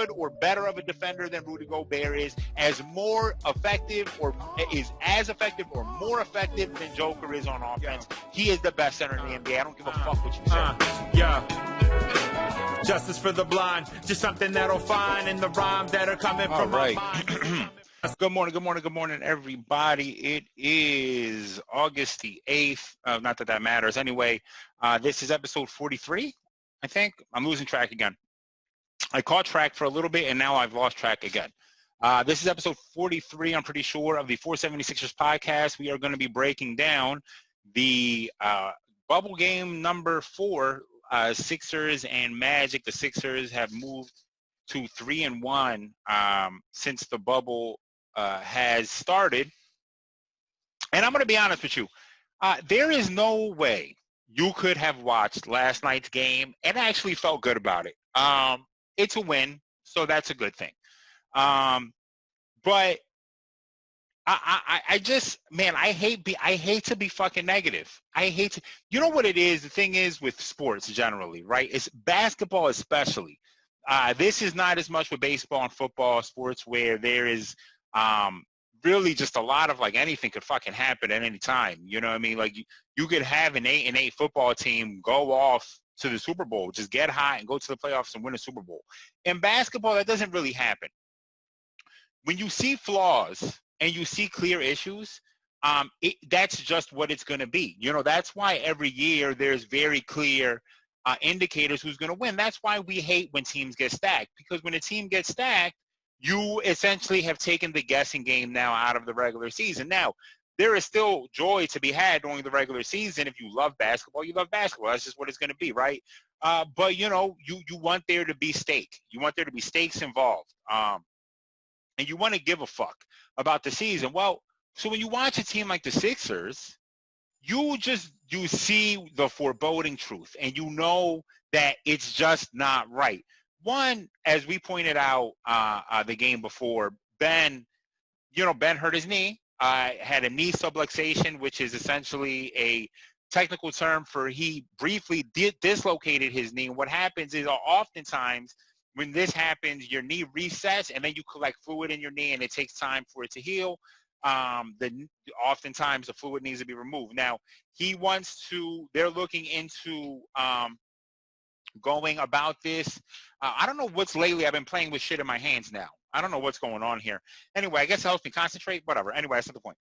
good or better of a defender than Rudy Gobert is, as more effective or is as effective or more effective than Joker is on offense. He is the best center in the NBA. I don't give a fuck what you say. Justice for the blind, just something that'll find in the rhymes that are coming from my mind. Good morning, everybody. It is August the 8th. Not that matters. Anyway, this is episode 43, I think. I'm losing track again. I caught track for a little bit, and now I've lost track again. This is episode 43, I'm pretty sure, of the 476ers podcast. We are going to be breaking down the bubble game number 4, Sixers and Magic. The Sixers have moved to 3-1 since the bubble has started. And I'm going to be honest with you. There is no way you could have watched last night's game and actually felt good about it. It's a win, so that's a good thing. But I just, man, I hate to be fucking negative. You know what it is? The thing is with sports generally, right? It's basketball especially. This is not as much with baseball and football sports where there is really just a lot of, like, anything could fucking happen at any time. You know what I mean? Like, you could have an 8-8 football team go off to the Super Bowl, just get hot and go to the playoffs and win a Super Bowl. In basketball, that doesn't really happen. When you see flaws and you see clear issues, that's just what it's going to be. You know, that's why every year there's very clear indicators who's going to win. That's why we hate when teams get stacked, because when a team gets stacked, you essentially have taken the guessing game now out of the regular season. Now, there is still joy to be had during the regular season. If you love basketball, you love basketball. That's just what it's going to be, right? But, you know, you want there to be stake. You want there to be stakes involved. And you want to give a fuck about the season. Well, so when you watch a team like the Sixers, you see the foreboding truth, and you know that it's just not right. One, as we pointed out the game before, Ben hurt his knee, had a knee subluxation, which is essentially a technical term for he briefly dislocated his knee. And what happens is oftentimes when this happens, your knee resets, and then you collect fluid in your knee, and it takes time for it to heal. Oftentimes the fluid needs to be removed. Now, they're looking into going about this. I don't know what's lately. I've been playing with shit in my hands now. I don't know what's going on here. Anyway, I guess it helps me concentrate. Whatever. Anyway, that's not the point.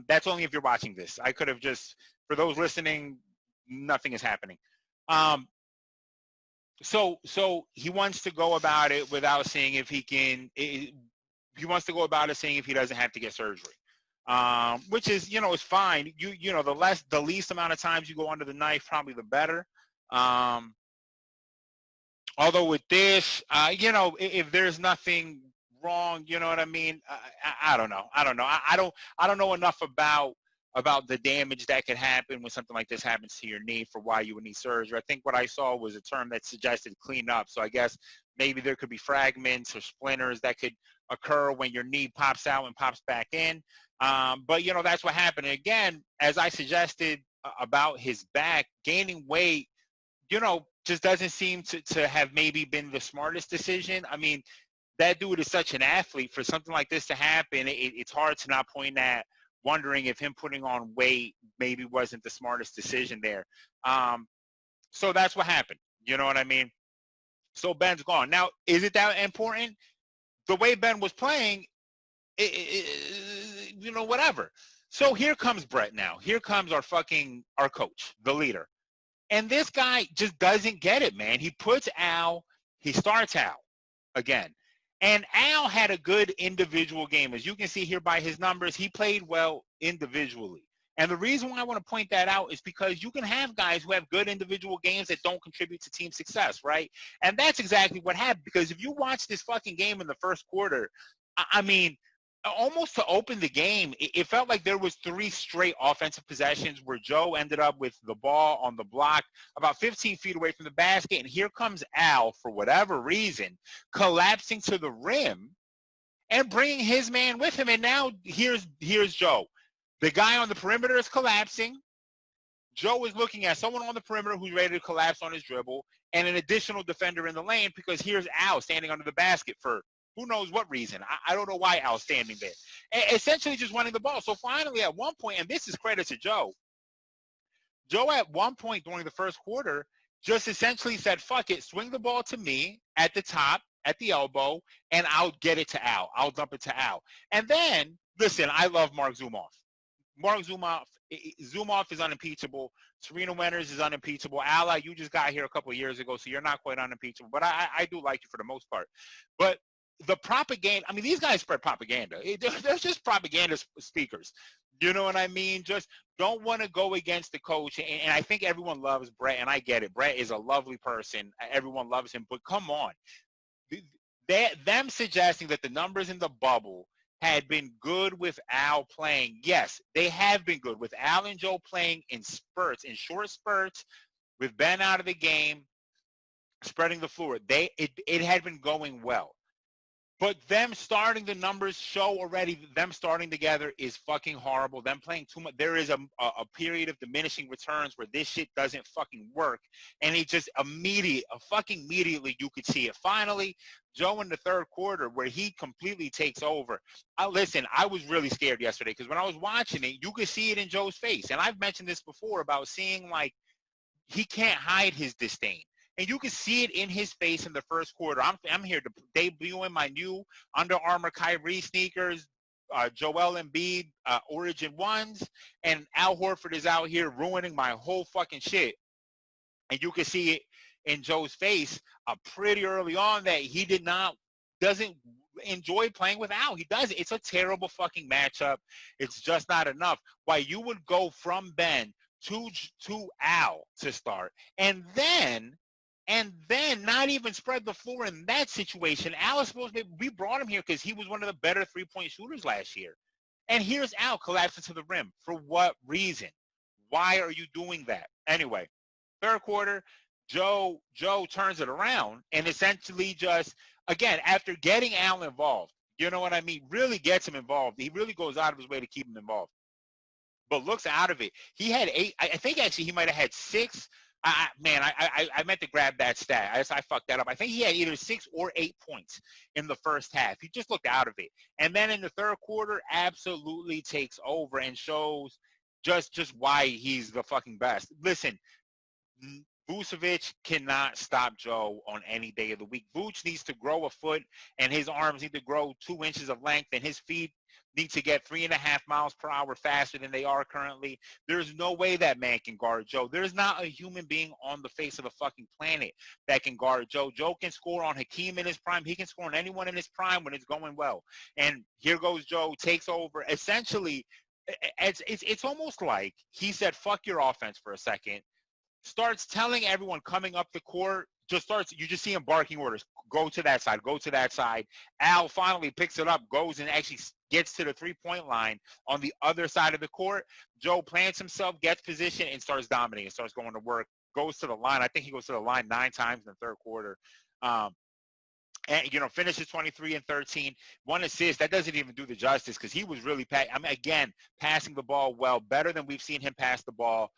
That's only if you're watching this. I could have just, for those listening, nothing is happening. So he wants to go about it without seeing if he can. He wants to go about it saying if he doesn't have to get surgery, which is, you know, is fine. You know, the least amount of times you go under the knife, probably the better. Although with this, you know, if there's nothing wrong, you know what I mean? I don't know. I don't know enough about the damage that could happen when something like this happens to your knee for why you would need surgery. I think what I saw was a term that suggested clean up. So I guess maybe there could be fragments or splinters that could occur when your knee pops out and pops back in. But, you know, that's what happened. And again, as I suggested about his back, gaining weight, you know, just doesn't seem to have maybe been the smartest decision. I mean, that dude is such an athlete. For something like this to happen, it's hard to not point at wondering if him putting on weight maybe wasn't the smartest decision there. So that's what happened. You know what I mean? So Ben's gone. Now, is it that important? The way Ben was playing, you know, whatever. So here comes Brett now. Here comes our coach, the leader. And this guy just doesn't get it, man. He starts Al again. And Al had a good individual game. As you can see here by his numbers, he played well individually. And the reason why I want to point that out is because you can have guys who have good individual games that don't contribute to team success, right? And that's exactly what happened. Because if you watch this fucking game in the first quarter, I mean, almost to open the game, it felt like there was 3 straight offensive possessions where Joe ended up with the ball on the block about 15 feet away from the basket. And here comes Al, for whatever reason, collapsing to the rim and bringing his man with him. And now here's Joe. The guy on the perimeter is collapsing. Joe is looking at someone on the perimeter who's ready to collapse on his dribble and an additional defender in the lane because here's Al standing under the basket for who knows what reason. I don't know why Al's standing there. Essentially just running the ball. So finally at one point, and this is credit to Joe at one point during the first quarter just essentially said, fuck it, swing the ball to me at the top, at the elbow, and I'll get it to Al. I'll dump it to Al. And then, listen, I love Mark Zumoff. Mark Zumoff is unimpeachable. Serena Winters is unimpeachable. Ala, you just got here a couple of years ago, so you're not quite unimpeachable. But I do like you for the most part. But the propaganda, I mean, these guys spread propaganda. They're just propaganda speakers. You know what I mean? Just don't want to go against the coach. And I think everyone loves Brett, and I get it. Brett is a lovely person. Everyone loves him. But come on. Them suggesting that the numbers in the bubble had been good with Al playing. Yes, they have been good with Al and Joe playing in spurts, in short spurts, with Ben out of the game, spreading the floor. It had been going well. But them starting, the numbers show already, them starting together is fucking horrible. Them playing too much. There is a period of diminishing returns where this shit doesn't fucking work. And it just immediately you could see it. Finally, Joe in the third quarter where he completely takes over. Listen, I was really scared yesterday because when I was watching it, you could see it in Joe's face. And I've mentioned this before about seeing like he can't hide his disdain. And you can see it in his face in the first quarter. I'm here to debuting my new Under Armour Kyrie sneakers, Joel Embiid Origin 1s, and Al Horford is out here ruining my whole fucking shit. And you can see it in Joe's face pretty early on that he doesn't enjoy playing with Al. He doesn't. It's a terrible fucking matchup. It's just not enough. Why you would go from Ben to Al to start, and then not even spread the floor in that situation. Al is supposed to be, we brought him here because he was one of the better three-point shooters last year. And here's Al collapsing to the rim. For what reason? Why are you doing that? Anyway, third quarter, Joe turns it around and essentially just, again, after getting Al involved, you know what I mean, really gets him involved. He really goes out of his way to keep him involved. But looks out of it. He had 8, I think actually he might have had 6. I meant to grab that stat. I fucked that up. I think he had either 6 or 8 points in the first half. He just looked out of it. And then in the third quarter, absolutely takes over and shows just why he's the fucking best. Listen, Vucevic cannot stop Joe on any day of the week. Vuce needs to grow a foot, and his arms need to grow 2 inches of length, and his feet need to get 3.5 miles per hour faster than they are currently. There's no way that man can guard Joe. There's not a human being on the face of the fucking planet that can guard Joe. Joe can score on Hakeem in his prime. He can score on anyone in his prime when it's going well. And here goes Joe, takes over. Essentially, it's almost like he said, fuck your offense for a second, starts telling everyone coming up the court, you just see him barking orders. Go to that side, go to that side. Al finally picks it up, goes and actually gets to the three-point line on the other side of the court. Joe plants himself, gets position, and starts dominating, starts going to work, goes to the line. I think he goes to the line 9 times in the third quarter. And, finishes 23 and 13, 1 assist. That doesn't even do the justice because he was really, passing the ball well, better than we've seen him pass the ball.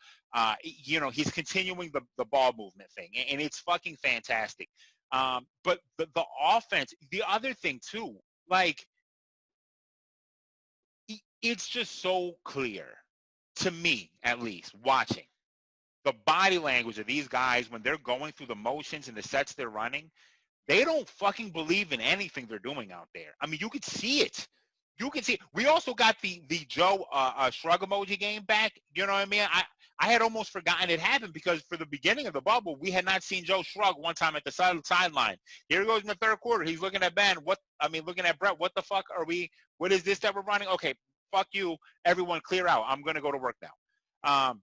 He's continuing the ball movement thing, and it's fucking fantastic. But the offense, the other thing too, like, it's just so clear to me, at least, watching the body language of these guys when they're going through the motions and the sets they're running. They don't fucking believe in anything they're doing out there. I mean, you could see it. You can see it. We also got the Joe shrug emoji game back. You know what I mean? I had almost forgotten it happened because for the beginning of the bubble, we had not seen Joe shrug one time at the sideline. Here he goes in the third quarter. He's looking at Ben. Looking at Brett. What the fuck are we? What is this that we're running? Okay, fuck you. Everyone clear out. I'm going to go to work now.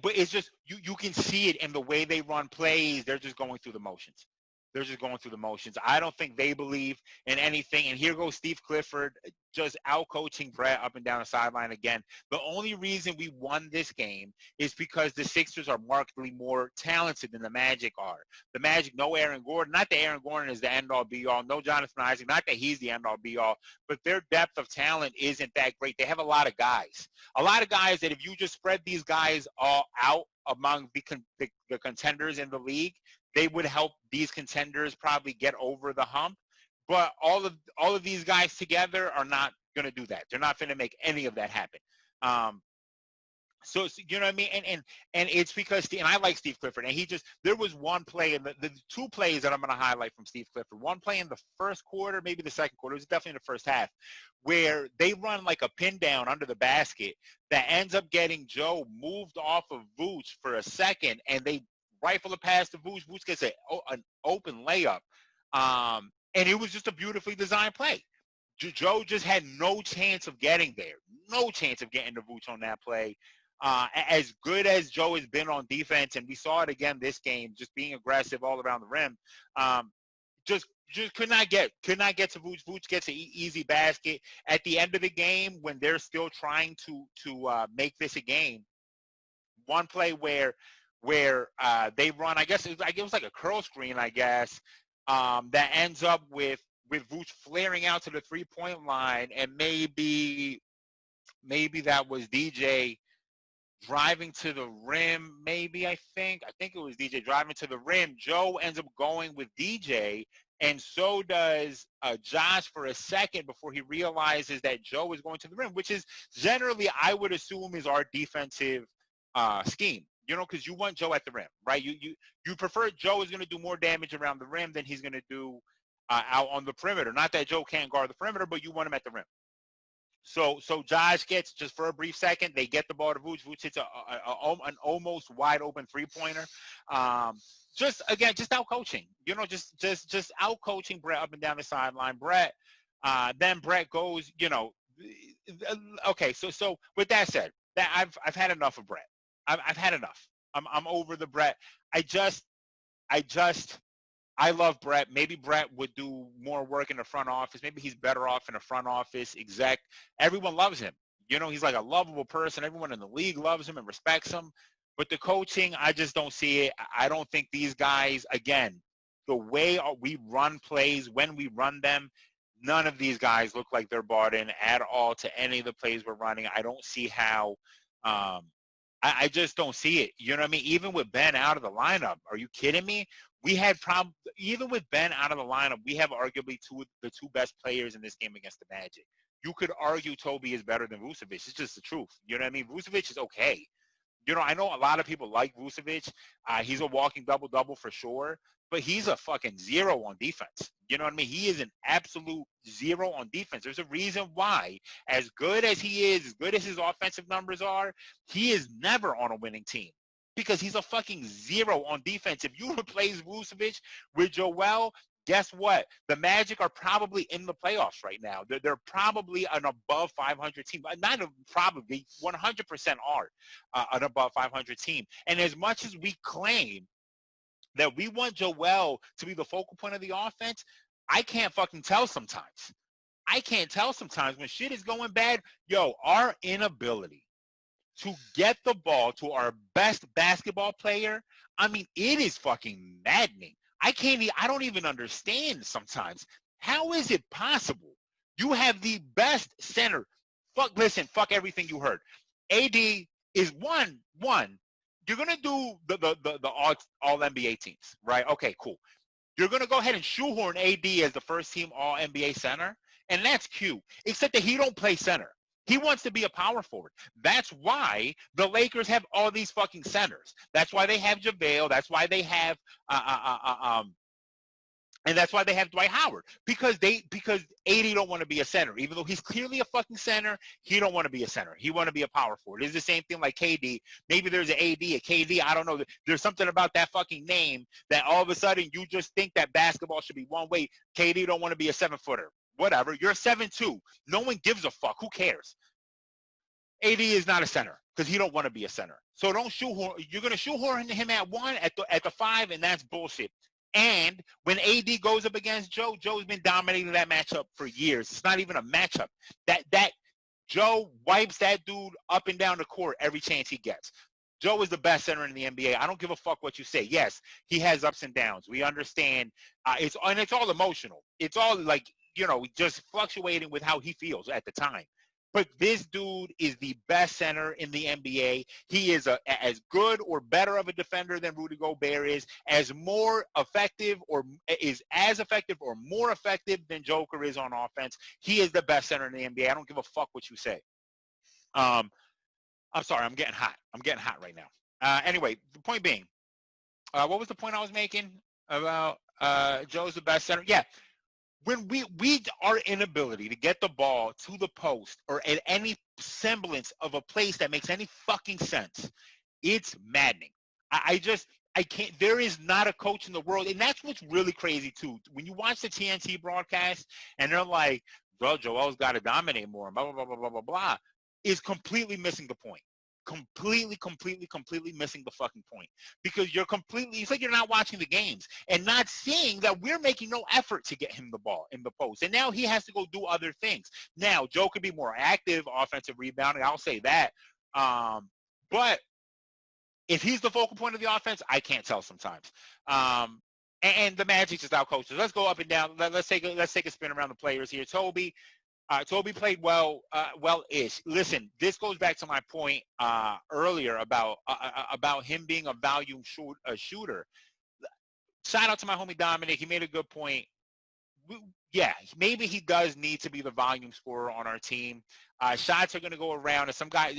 But it's just, you can see it in the way they run plays. They're just going through the motions. They're just going through the motions. I don't think they believe in anything. And here goes Steve Clifford just out-coaching Brett up and down the sideline again. The only reason we won this game is because the Sixers are markedly more talented than the Magic are. The Magic, no Aaron Gordon. Not that Aaron Gordon is the end-all, be-all. No Jonathan Isaac. Not that he's the end-all, be-all. But their depth of talent isn't that great. They have a lot of guys. A lot of guys that if you just spread these guys all out among the contenders in the league, they would help these contenders probably get over the hump. But all of these guys together are not going to do that. They're not going to make any of that happen. So you know what I mean? And it's because, and I like Steve Clifford, and there was one play, and the two plays that I'm going to highlight from Steve Clifford. One play in the first quarter, maybe the second quarter, it was definitely in the first half, where they run like a pin down under the basket that ends up getting Joe moved off of Vooch for a second, and they rifle the pass to Vooch. Vooch gets an open layup. And it was just a beautifully designed play. Joe just had no chance of getting there. No chance of getting to Vooch on that play. As good as Joe has been on defense, and we saw it again this game, just being aggressive all around the rim, just could not get to Vooch. Vooch gets an easy basket. At the end of the game, when they're still trying to make this a game, one play where they run, I guess it was like a curl screen, I guess, that ends up with Vooch flaring out to the three-point line, and maybe that was DJ driving to the rim, I think it was DJ driving to the rim. Joe ends up going with DJ, and so does Josh for a second before he realizes that Joe is going to the rim, which is generally, I would assume, is our defensive scheme. You know, because you want Joe at the rim, right? You prefer Joe is going to do more damage around the rim than he's going to do out on the perimeter. Not that Joe can't guard the perimeter, but you want him at the rim. So Josh gets, just for a brief second, they get the ball to Vooch. Vooch hits an almost wide open three-pointer. Just out coaching. You know, just out coaching Brett up and down the sideline. Then Brett goes. You know, okay. So with that said, that I've had enough of Brett. I've had enough. I'm over the Brett. I love Brett. Maybe Brett would do more work in the front office. Maybe he's better off in the front office exec. Everyone loves him. You know, he's like a lovable person. Everyone in the league loves him and respects him. But the coaching, I just don't see it. I don't think these guys, again, the way we run plays, when we run them, none of these guys look like they're bought in at all to any of the plays we're running. I don't see how I just don't see it. You know what I mean? Even with Ben out of the lineup, are you kidding me? We had even with Ben out of the lineup, we have arguably the two best players in this game against the Magic. You could argue Toby is better than Vucevic. It's just the truth. You know what I mean? Vucevic is okay. You know, I know a lot of people like Vucevic. He's a walking double-double for sure, but he's a fucking zero on defense. You know what I mean? He is an absolute zero on defense. There's a reason why, as good as he is, as good as his offensive numbers are, he is never on a winning team because he's a fucking zero on defense. If you replace Vucevic with Joel, guess what? The Magic are probably in the playoffs right now. They're probably an above 500 team. Not probably, 100% are an above 500 team. And as much as we claim that we want Joel to be the focal point of the offense, I can't fucking tell sometimes. I can't tell sometimes when shit is going bad. Yo, our inability to get the ball to our best basketball player, I mean, it is fucking maddening. I don't even understand sometimes. How is it possible? You have the best center. Fuck everything you heard. AD is one. You're gonna do the all NBA teams, right? Okay, cool. You're gonna go ahead and shoehorn AD as the first team all NBA center, and that's cute. Except that he don't play center. He wants to be a power forward. That's why the Lakers have all these fucking centers. That's why they have JaVale. That's why they have and that's why they have Dwight Howard. Because AD don't want to be a center. Even though he's clearly a fucking center, he don't want to be a center. He want to be a power forward. It's the same thing like KD. Maybe there's an AD, a KD. I don't know. There's something about that fucking name that all of a sudden you just think that basketball should be one way. KD don't want to be a 7-footer. Whatever. You're 7'2". No one gives a fuck. Who cares? AD is not a center because he don't want to be a center. So don't shoehorn. You're going to shoehorn him at 1 at the 5, and that's bullshit. And when AD goes up against Joe, Joe's been dominating that matchup for years. It's not even a matchup. That Joe wipes that dude up and down the court every chance he gets. Joe is the best center in the NBA. I don't give a fuck what you say. Yes, he has ups and downs. We understand. It's all emotional. It's all like, just fluctuating with how he feels at the time. But this dude is the best center in the NBA. He is as good or better of a defender than Rudy Gobert is, as more effective or is as effective or more effective than Joker is on offense. He is the best center in the NBA. I don't give a fuck what you say. I'm sorry, I'm getting hot. I'm getting hot right now. Anyway, the point being, what was the point I was making about Joe's the best center? Yeah, when we our inability to get the ball to the post or at any semblance of a place that makes any fucking sense, it's maddening. I can't. There is not a coach in the world, and that's what's really crazy too. When you watch the TNT broadcast and they're like, "Bro, Joel's got to dominate more," blah blah blah blah blah blah blah, is completely missing the point. Completely missing the fucking point, because it's like you're not watching the games and not seeing that we're making no effort to get him the ball in the post, and now he has to go do other things. Now Joe could be more active offensive rebounding, I'll say that, but if he's the focal point of the offense, I can't tell sometimes. And the Magic just out coaches. Let's go up and down. Let's take a spin around the players here. Toby played well-ish. Listen, this goes back to my point earlier about him being a volume shooter. Shout out to my homie Dominic. He made a good point. Yeah, maybe he does need to be the volume scorer on our team. Shots are going to go around, and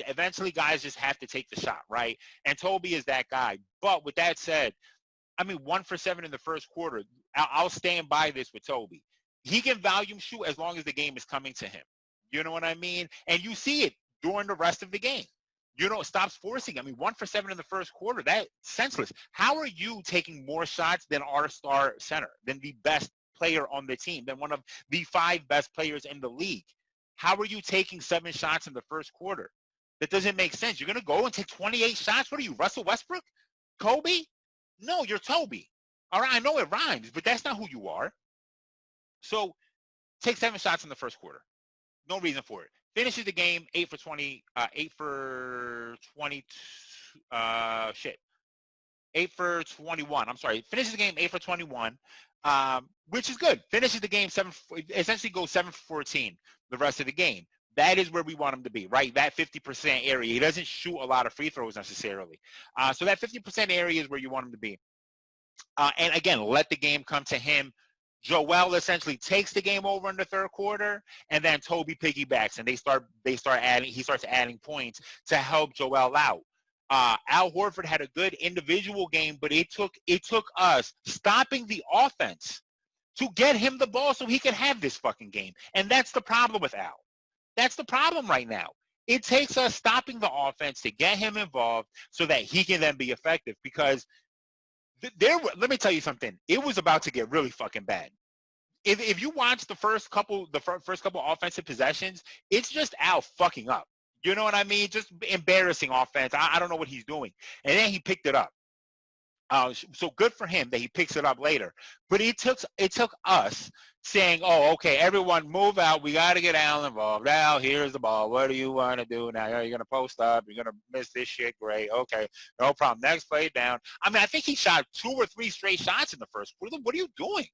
eventually guys just have to take the shot, right? And Toby is that guy. But with that said, 1 for 7 in the first quarter. I'll stand by this with Toby. He can volume shoot as long as the game is coming to him. You know what I mean? And you see it during the rest of the game. Stops forcing. 1 for 7 in the first quarter. That's senseless. How are you taking more shots than our star center, than the best player on the team, than one of the 5 best players in the league? How are you taking 7 shots in the first quarter? That doesn't make sense. You're going to go and take 28 shots? What are you, Russell Westbrook? Kobe? No, you're Toby. All right, I know it rhymes, but that's not who you are. So take 7 shots in the first quarter. No reason for it. Finishes the game 8 for 20. 8 for 21. I'm sorry. Finishes the game 8 for 21, which is good. Finishes the game essentially goes 7 for 14 the rest of the game. That is where we want him to be, right? That 50% area. He doesn't shoot a lot of free throws necessarily. So that 50% area is where you want him to be. And again, let the game come to him. Joel essentially takes the game over in the third quarter, and then Toby piggybacks, and he starts adding points to help Joel out. Al Horford had a good individual game, but it took us stopping the offense to get him the ball so he could have this fucking game. And that's the problem with Al. That's the problem right now. It takes us stopping the offense to get him involved so that he can then be effective, because let me tell you something. It was about to get really fucking bad. If you watch the first couple offensive possessions, it's just Al fucking up. You know what I mean? Just embarrassing offense. I don't know what he's doing. And then he picked it up. So good for him that he picks it up later. But it took us saying, "Oh, okay, everyone move out. We got to get Al involved. Al, here's the ball. What do you want to do now? You're going to post up. You're going to miss this shit. Great. Okay, no problem. Next play down." I think he shot 2 or 3 straight shots in the first quarter. What are you doing?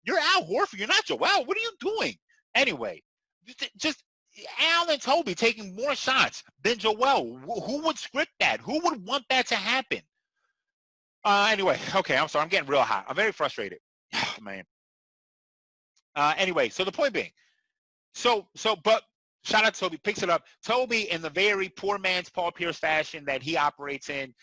You're Al Horford. You're not Joel. What are you doing? Anyway, just Al and Toby taking more shots than Joel. Who would script that? Who would want that to happen? Anyway, okay, I'm sorry. I'm getting real hot. I'm very frustrated. Oh, man. Anyway, so the point being, but shout out to Toby, picks it up. Toby, in the very poor man's Paul Pierce fashion that he operates in,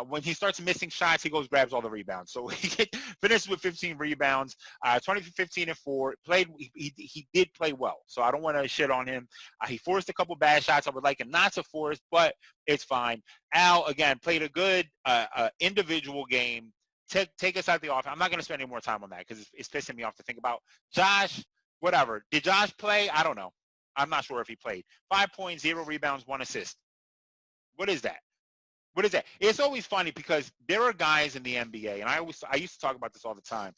when he starts missing shots, he goes grabs all the rebounds. So he finished with 15 rebounds, 20 for 15 and 4. He did play well, so I don't want to shit on him. He forced a couple bad shots. I would like him not to force, but it's fine. Al, again, played a good individual game. Take us out the offense. I'm not going to spend any more time on that because it's pissing me off to think about. Josh, whatever. Did Josh play? I don't know. I'm not sure if he played. 5 points, 0 rebounds, 1 assist. What is that? What is that? It's always funny because there are guys in the NBA, and I used to talk about this all the time.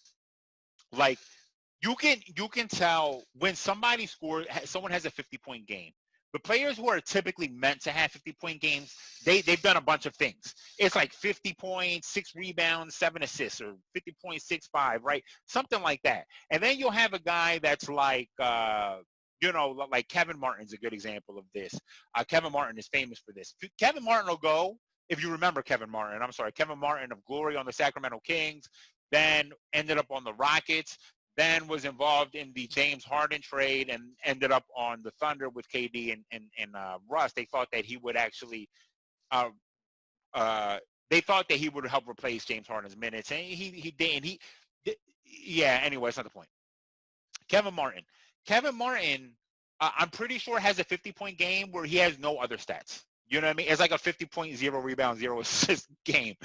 Like you can tell when someone has a 50-point game. The players who are typically meant to have 50-point games, they've done a bunch of things. It's like 50 points, 6 rebounds, 7 assists, or 50.65, right? Something like that. And then you'll have a guy that's like, like Kevin Martin's a good example of this. Kevin Martin is famous for this. Kevin Martin will go, if you remember Kevin Martin, Kevin Martin of glory on the Sacramento Kings, then ended up on the Rockets, then was involved in the James Harden trade and ended up on the Thunder with KD and Russ. They thought that he would actually they thought that he would help replace James Harden's minutes, and he did. And anyway, that's not the point. Kevin Martin, I'm pretty sure has a 50-point game where he has no other stats. You know what I mean? It's like a 50-point, 0 rebound, 0 assist game.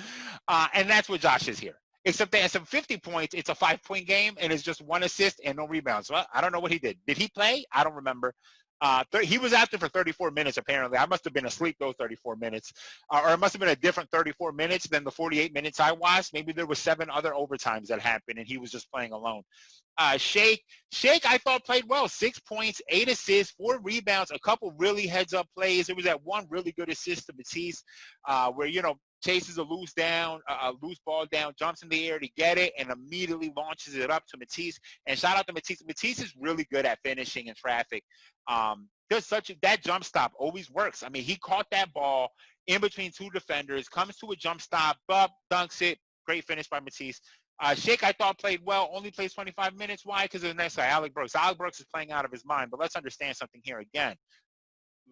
And that's what Josh is here. Except that at some 50 points, it's a 5-point game, and it's just 1 assist and no rebounds. So I don't know what he did. Did he play? I don't remember. He was out there for 34 minutes, apparently. I must have been asleep those 34 minutes. Or it must have been a different 34 minutes than the 48 minutes I watched. Maybe there were 7 other overtimes that happened, and he was just playing alone. Shake, I thought played well. 6 points, 8 assists, 4 rebounds, a couple really heads-up plays. There was that one really good assist to Matisse where, chases a loose ball down, jumps in the air to get it, and immediately launches it up to Matisse. And shout out to Matisse. Matisse is really good at finishing in traffic. That jump stop always works. I mean, he caught that ball in between 2 defenders, comes to a jump stop, dunks it. Great finish by Matisse. Shake, I thought, played well, only plays 25 minutes. Why? Because of the next guy, Alec Burks. Alec Burks is playing out of his mind, but let's understand something here again.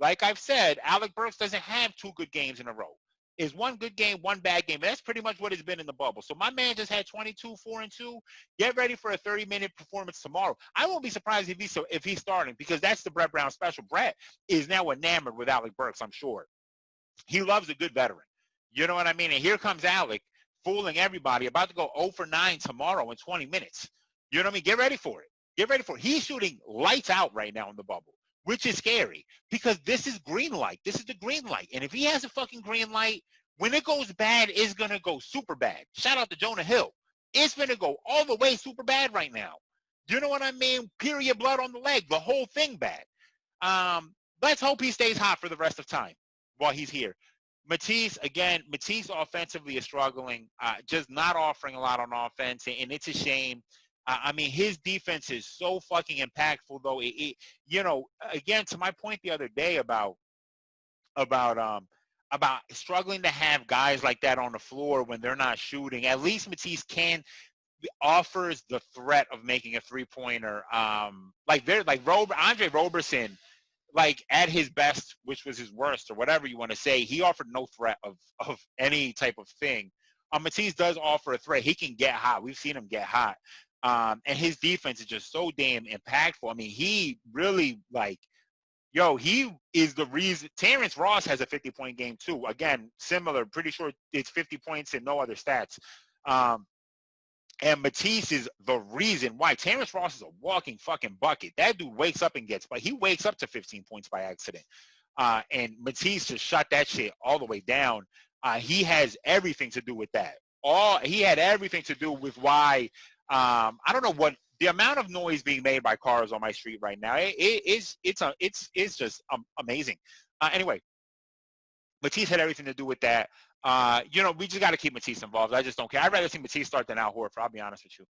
Like I've said, Alec Burks doesn't have 2 good games in a row. It's 1 good game, 1 bad game. That's pretty much what it's been in the bubble. So my man just had 22, 4-2. Get ready for a 30-minute performance tomorrow. I won't be surprised if he's starting because that's the Brett Brown special. Brett is now enamored with Alec Burks, I'm sure. He loves a good veteran. You know what I mean? And here comes Alec fooling everybody, about to go 0 for 9 tomorrow in 20 minutes. You know what I mean? Get ready for it. He's shooting lights out right now in the bubble, which is scary because this is green light. This is the green light. And if he has a fucking green light, when it goes bad, it's going to go super bad. Shout out to Jonah Hill. It's going to go all the way super bad right now. You know what I mean? Period, blood on the leg, the whole thing bad. Let's hope he stays hot for the rest of time while he's here. Matisse offensively is struggling, just not offering a lot on offense, and it's a shame. I mean, his defense is so fucking impactful, though. Again, to my point the other day about struggling to have guys like that on the floor when they're not shooting. At least Matisse offers the threat of making a 3-pointer. Andre Roberson, like at his best, which was his worst or whatever you want to say, he offered no threat of any type of thing. Matisse does offer a threat. He can get hot. We've seen him get hot. And his defense is just so damn impactful. I mean, he really he is the reason. Terrence Ross has a 50-point game too. Again, similar, pretty sure it's 50 points and no other stats. And Matisse is the reason why. Terrence Ross is a walking fucking bucket. That dude wakes up and gets, but he wakes up to 15 points by accident. And Matisse just shut that shit all the way down. He has everything to do with that. He had everything to do with why. I don't know what the amount of noise being made by cars on my street right now. It's just amazing. Anyway, Matisse had everything to do with that. We just got to keep Matisse involved. I just don't care. I'd rather see Matisse start than Al Horford, I'll be honest with you.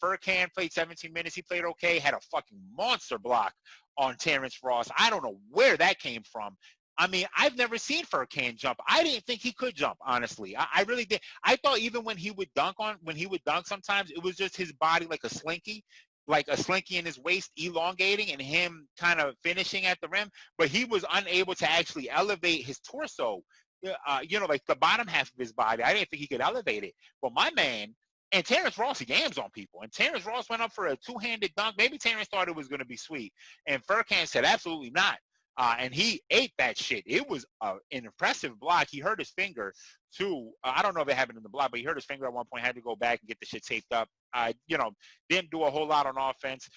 Furkan played 17 minutes. He played okay, had a fucking monster block on Terrence Ross. I don't know where that came from. I mean, I've never seen Furkan jump. I didn't think he could jump, honestly. I really did. I thought even when he would dunk sometimes, it was just his body like a slinky in his waist elongating and him kind of finishing at the rim. But he was unable to actually elevate his torso, like the bottom half of his body. I didn't think he could elevate it. But my man, and Terrence Ross yams on people. And Terrence Ross went up for a 2-handed dunk. Maybe Terrence thought it was going to be sweet. And Furkan said, absolutely not. and he ate that shit. It was an impressive block. He hurt his finger, too. I don't know if it happened in the block, but he hurt his finger at one point, had to go back and get the shit taped up. Didn't do a whole lot on offense.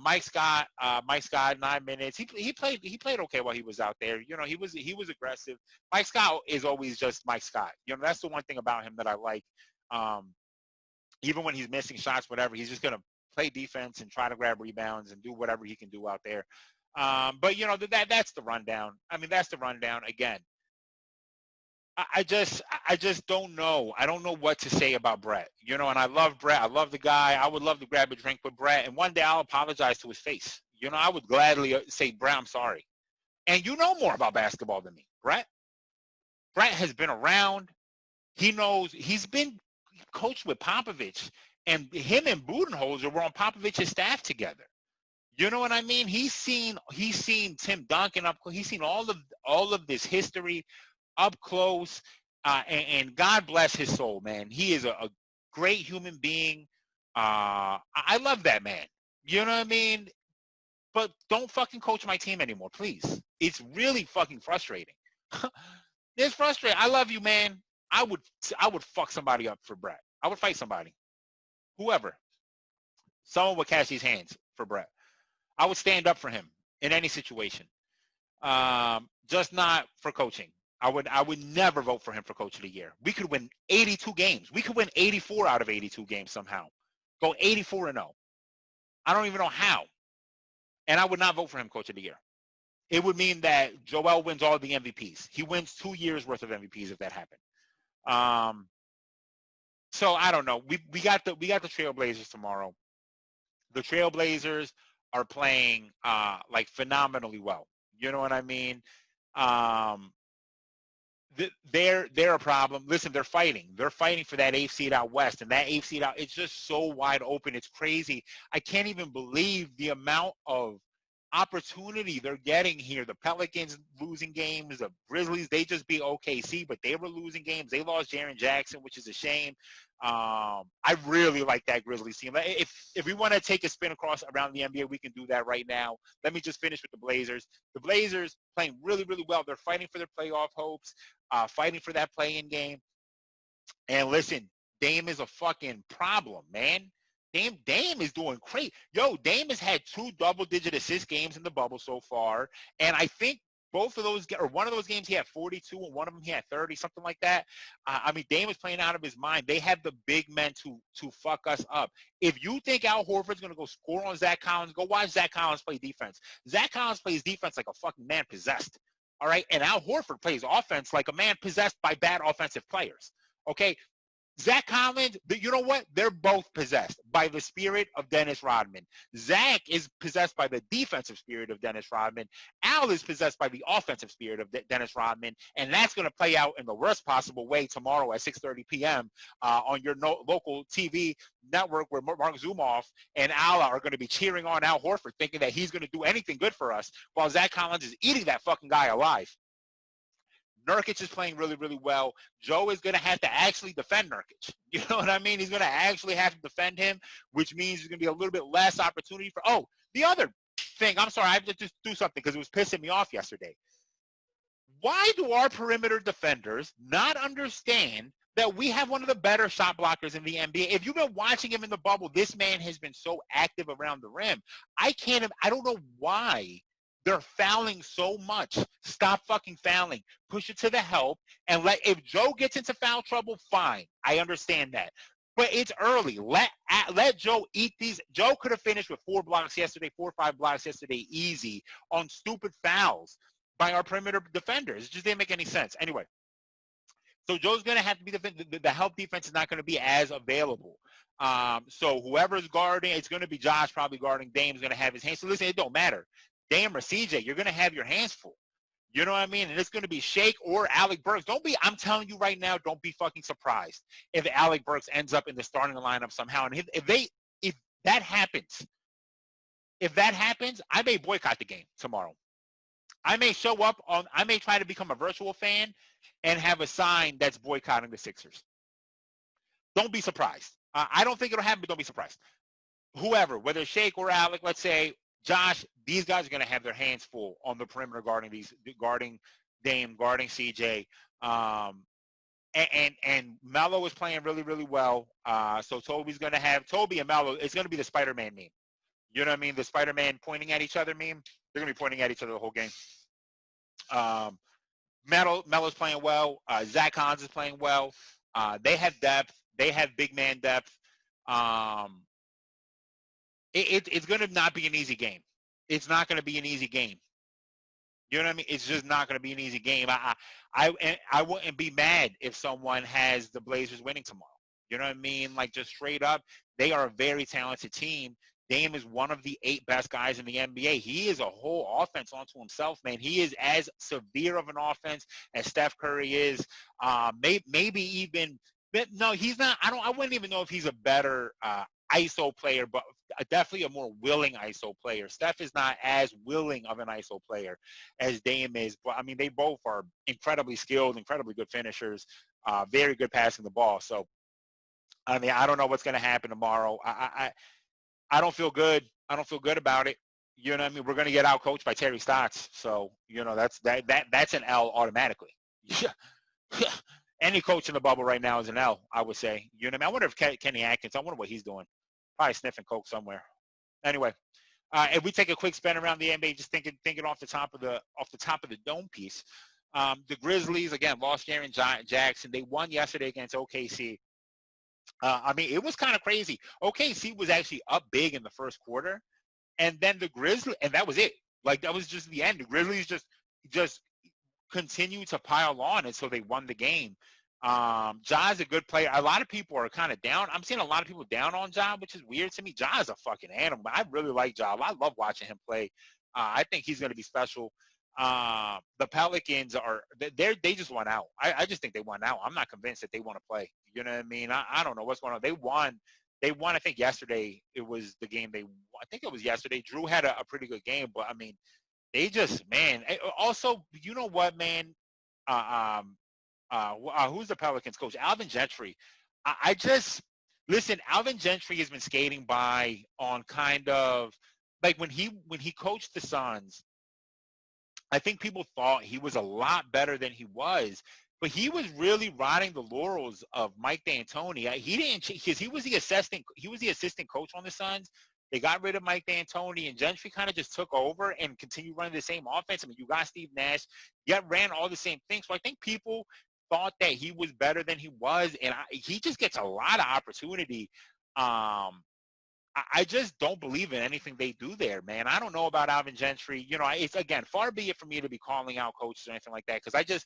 Mike Scott, 9 minutes. He played okay while he was out there. He was aggressive. Mike Scott is always just Mike Scott. That's the one thing about him that I like. Even when he's missing shots, whatever, he's just gonna play defense and try to grab rebounds and do whatever he can do out there. But that's the rundown. I mean, that's the rundown. Again, I just don't know. I don't know what to say about Brett. And I love Brett. I love the guy. I would love to grab a drink with Brett, and one day I'll apologize to his face. I would gladly say, Brett, I'm sorry. And you know more about basketball than me, Brett. Brett has been around. He knows. He's been coached with Popovich, and him and Budenholzer were on Popovich's staff together. You know what I mean? He's seen Tim Duncan up. He's seen all of this history up close, and God bless his soul, man. He is a great human being. I love that man. You know what I mean? But don't fucking coach my team anymore, please. It's really fucking frustrating. It's frustrating. I love you, man. I would fuck somebody up for Brett. I would fight somebody. Whoever. Someone would catch his hands for Brett. I would stand up for him in any situation. Just not for coaching. I would never vote for him for Coach of the Year. We could win 82 games. We could win 84 out of 82 games somehow. Go 84-0. I don't even know how. And I would not vote for him Coach of the Year. It would mean that Joel wins all the MVPs. He wins 2 years worth of MVPs if that happened. So I don't know. We got the Trailblazers tomorrow. The Trailblazers are playing like phenomenally well. You know what I mean? They're a problem. Listen, they're fighting. They're fighting for that 8th seed out west, and that 8th seed out, it's just so wide open. It's crazy. I can't even believe the amount of opportunity they're getting here. The Pelicans losing games. The Grizzlies, they just beat OKC, but they were losing games. They lost Jaren Jackson, which is a shame. I really like that Grizzlies team. If we want to take a spin across around the NBA, we can do that right now. Let me just finish with the Blazers. The Blazers playing really, really well. They're fighting for their playoff hopes, fighting for that play-in game. And listen, Dame is a fucking problem, man. Dame is doing great. Yo, Dame has had 2 double-digit assist games in the bubble so far, and I think both of those, or one of those games he had 42, and one of them he had 30, something like that. I mean, Dame is playing out of his mind. They have the big men to fuck us up. If you think Al Horford's going to go score on Zach Collins, go watch Zach Collins play defense. Zach Collins plays defense like a fucking man possessed, all right? And Al Horford plays offense like a man possessed by bad offensive players, okay? Zach Collins, you know what? They're both possessed by the spirit of Dennis Rodman. Zach is possessed by the defensive spirit of Dennis Rodman. Al is possessed by the offensive spirit of Dennis Rodman, and that's going to play out in the worst possible way tomorrow at 6:30 p.m. On your local TV network, where Mark Zumoff and Al are going to be cheering on Al Horford, thinking that he's going to do anything good for us, while Zach Collins is eating that fucking guy alive. Nurkic is playing really, really well. Joe is going to have to actually defend Nurkic. You know what I mean? He's going to actually have to defend him, which means there's going to be a little bit less opportunity for – oh, the other thing – I'm sorry, I have to just do something because it was pissing me off yesterday. Why do our perimeter defenders not understand that we have one of the better shot blockers in the NBA? If you've been watching him in the bubble, this man has been so active around the rim. I don't know why – they're fouling so much. Stop fucking fouling. Push it to the help. And if Joe gets into foul trouble, fine. I understand that. But it's early. Let Joe eat these. Joe could have finished with 4 blocks yesterday, 4 or 5 blocks yesterday, easy, on stupid fouls by our perimeter defenders. It just didn't make any sense. Anyway, so Joe's going to have to be the help defense is not going to be as available. So whoever's guarding, it's going to be Josh probably guarding. Dame's going to have his hands. So listen, it don't matter. Dame or CJ, you're going to have your hands full. You know what I mean? And it's going to be Shake or Alec Burks. I'm telling you right now, don't be fucking surprised if Alec Burks ends up in the starting lineup somehow. And if that happens, I may boycott the game tomorrow. I may show up I may try to become a virtual fan and have a sign that's boycotting the Sixers. Don't be surprised. I don't think it'll happen, but don't be surprised. Whoever, whether Shake or Alec, let's say, Josh, these guys are going to have their hands full on the perimeter guarding Dame, guarding CJ. And Melo is playing really, really well. So Toby's going to have Toby and Melo. It's going to be the Spider-Man meme. You know what I mean? The Spider-Man pointing at each other meme. They're going to be pointing at each other the whole game. Melo's playing well. Zach Collins is playing well. They have depth. They have big man depth. It's going to not be an easy game. It's not going to be an easy game. You know what I mean? It's just not going to be an easy game. I wouldn't be mad if someone has the Blazers winning tomorrow. You know what I mean? Like, just straight up, they are a very talented team. Dame is one of the 8 best guys in the NBA. He is a whole offense onto himself, man. He is as severe of an offense as Steph Curry is. Maybe even – no, he's not – I wouldn't even know if he's a better ISO player, but definitely a more willing ISO player. Steph is not as willing of an ISO player as Dame is, but I mean, they both are incredibly skilled, incredibly good finishers, very good passing the ball. So, I mean, I don't know what's going to happen tomorrow. I don't feel good. I don't feel good about it. You know what I mean? We're going to get out coached by Terry Stotts. So, you know, that's an L automatically. Any coach in the bubble right now is an L, I would say. You know what I mean? I wonder if Kenny Atkins, I wonder what he's doing. Probably sniffing coke somewhere. Anyway, if we take a quick spin around the NBA, just thinking off the top of the dome piece, the Grizzlies again lost Jaren Jackson. They won yesterday against OKC. I mean, it was kind of crazy. OKC was actually up big in the first quarter, and then the Grizzlies, and that was it. Like, that was just the end. The Grizzlies just continued to pile on, and so they won the game. Ja's a good player. A lot of people are kind of down. I'm seeing a lot of people down on Ja, which is weird to me. Ja is a fucking animal. I really like Ja. I love watching him play. I think he's going to be special. The Pelicans they just won out. I just think they won out. I'm not convinced that they want to play. You know what I mean? I don't know what's going on. They won. I think yesterday. It was the game I think it was yesterday. Drew had a pretty good game, but I mean, they just, man. Also, you know what, man? Who's the Pelicans coach? Alvin Gentry. Listen, Alvin Gentry has been skating by on kind of like when he coached the Suns. I think people thought he was a lot better than he was, but he was really riding the laurels of Mike D'Antoni. He didn't, because he was the assistant coach on the Suns. They got rid of Mike D'Antoni, and Gentry kind of just took over and continued running the same offense. I mean, you got Steve Nash, yet ran all the same things. So I think people thought that he was better than he was, and he just gets a lot of opportunity. I just don't believe in anything they do there, man. I don't know about Alvin Gentry. You know, it's, again, far be it for me to be calling out coaches or anything like that, because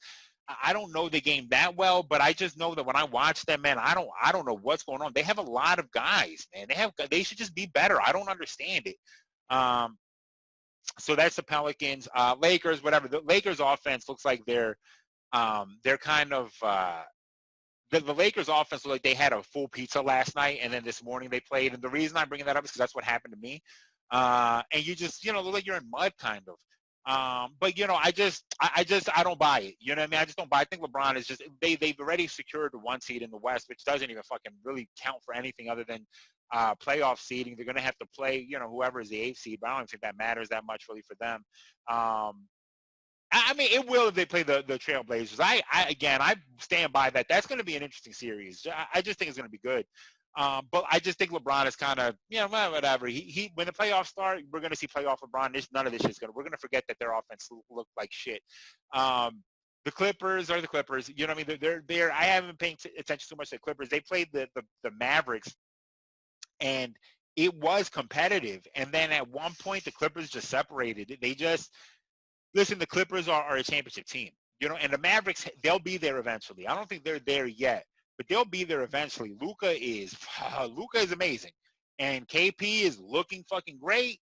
I don't know the game that well, but I just know that when I watch them, man, I don't know what's going on. They have a lot of guys, man. They should just be better. I don't understand it. So that's the Pelicans, Lakers, whatever. The Lakers offense looks like they're kind of the Lakers offense looked like they had a full pizza last night, and then this morning they played. And the reason I'm bringing that up is because that's what happened to me. And you just, you know, look like you're in mud, kind of. But, you know, I don't buy it. You know what I mean? I just don't buy it. I think LeBron is just, they've already secured the 1 seed in the West, which doesn't even fucking really count for anything other than playoff seeding. They're going to have to play, you know, whoever is the 8th seed, but I don't even think that matters that much really for them. I mean, it will if they play the Trailblazers. I stand by that. That's going to be an interesting series. I just think it's going to be good. But I just think LeBron is kind of, you know, whatever. He when the playoffs start, we're going to see playoff LeBron. None of this shit's we're going to forget that their offense looked like shit. The Clippers are the Clippers. You know what I mean? They're I haven't been paying attention too much to the Clippers. They played the Mavericks, and it was competitive. And then at one point, the Clippers just separated. They just – listen, the Clippers are a championship team, you know, and the Mavericks, they'll be there eventually. I don't think they're there yet, but they'll be there eventually. Luka is amazing, and KP is looking fucking great.